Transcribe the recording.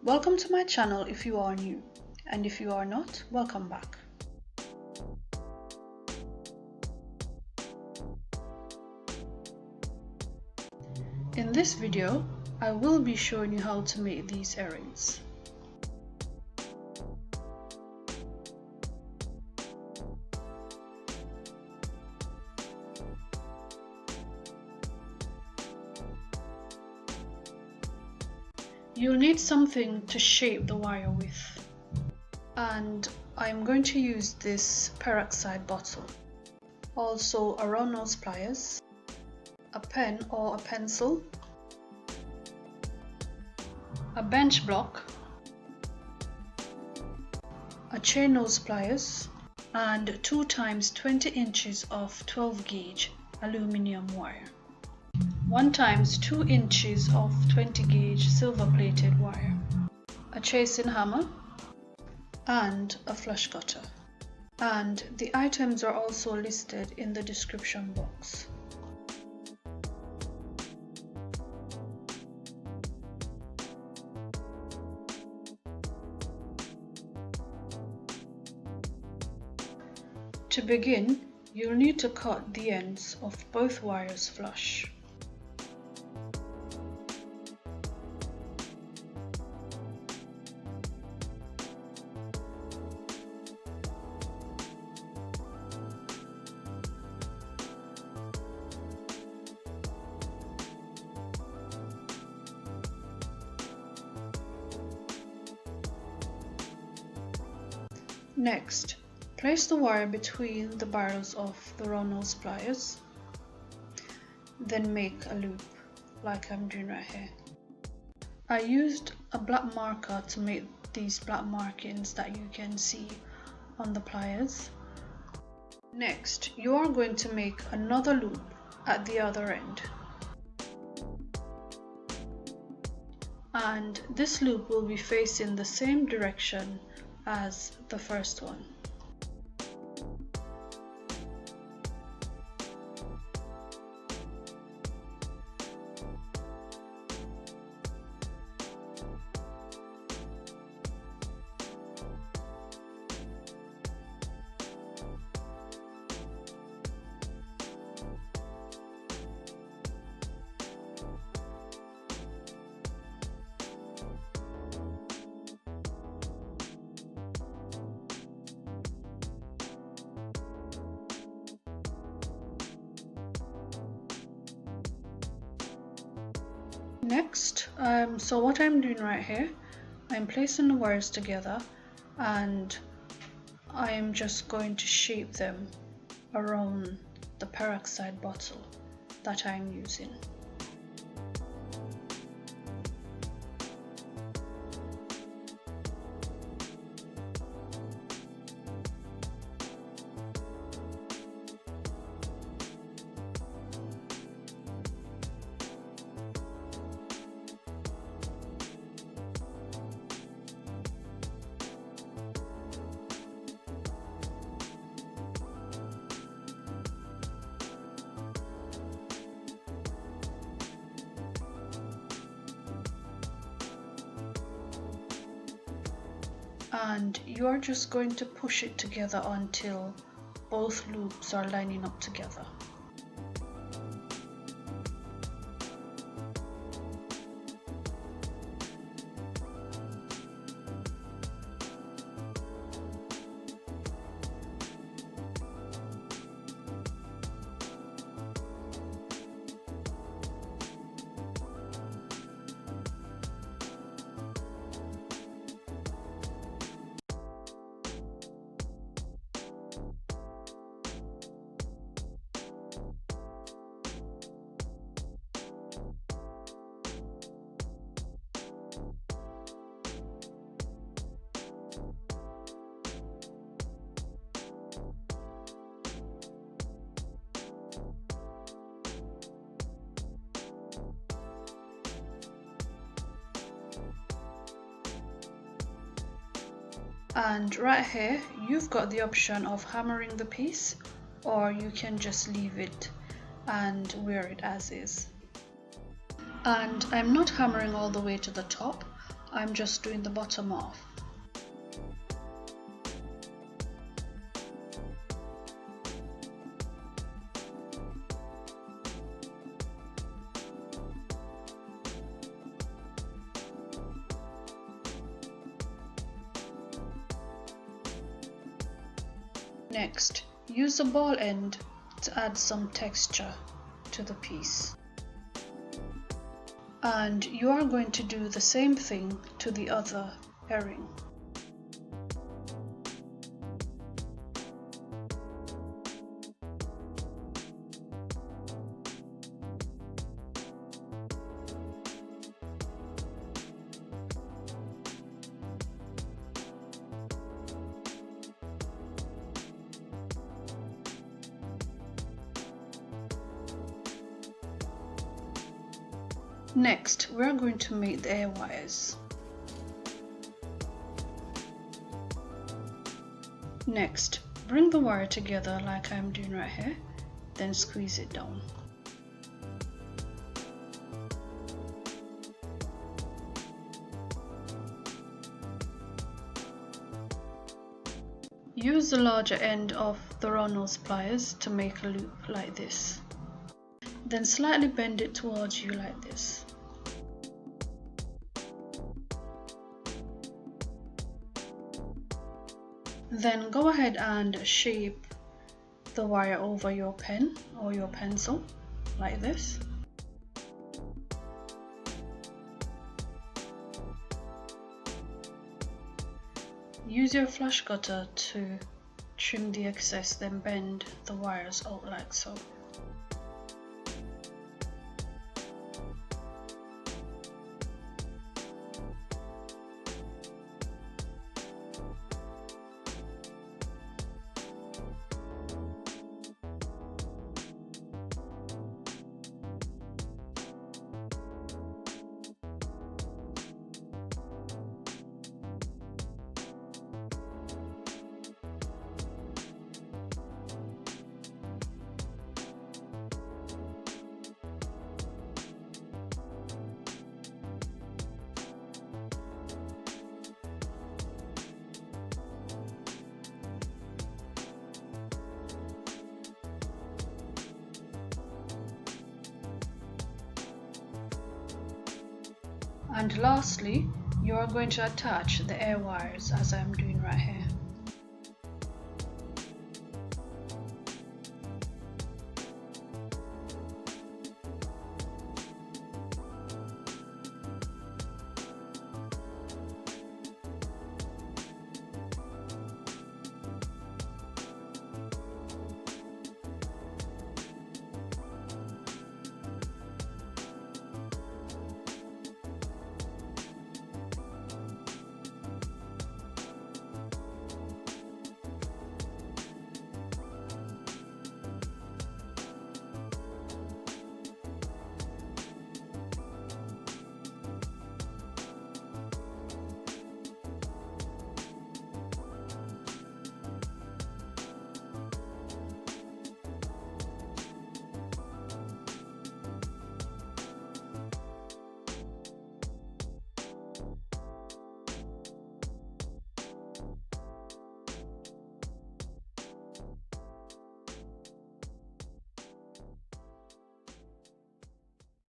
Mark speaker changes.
Speaker 1: Welcome to my channel if you are new, and if you are not, welcome back. In this video, I will be showing you how to make these earrings. You'll need something to shape the wire with, and I'm going to use this peroxide bottle, also a round nose pliers, a pen or a pencil, a bench block, a chain nose pliers, and 2 times 20 inches of 12 gauge aluminium wire. 1 times 2 inches of 20 gauge silver plated wire, a chasing hammer, and a flush cutter. And the items are also listed in the description box. To begin, you'll need to cut the ends of both wires flush. Next, place the wire between the barrels of the round nose pliers, then make a loop like I'm doing right here. I used a black marker to make these black markings that you can see on the pliers. Next, you are going to make another loop at the other end. And this loop will be facing the same direction as the first one. Next, so what I'm doing right here, I'm placing the wires together and I'm just going to shape them around the peroxide bottle that I'm using. And you are just going to push it together until both loops are lining up together. And right here, you've got the option of hammering the piece, or you can just leave it and wear it as is. And I'm not hammering all the way to the top, I'm just doing the bottom off. Next, use the ball end to add some texture to the piece. And you are going to do the same thing to the other earring. Next, we are going to make the air wires. Next, bring the wire together like I'm doing right here, then squeeze it down. Use the larger end of the round nose pliers to make a loop like this. Then slightly bend it towards you like this. Then go ahead and shape the wire over your pen or your pencil like this. Use your flash cutter to trim the excess, then bend the wires out like so. And lastly, you are going to attach the air wires as I'm doing right here.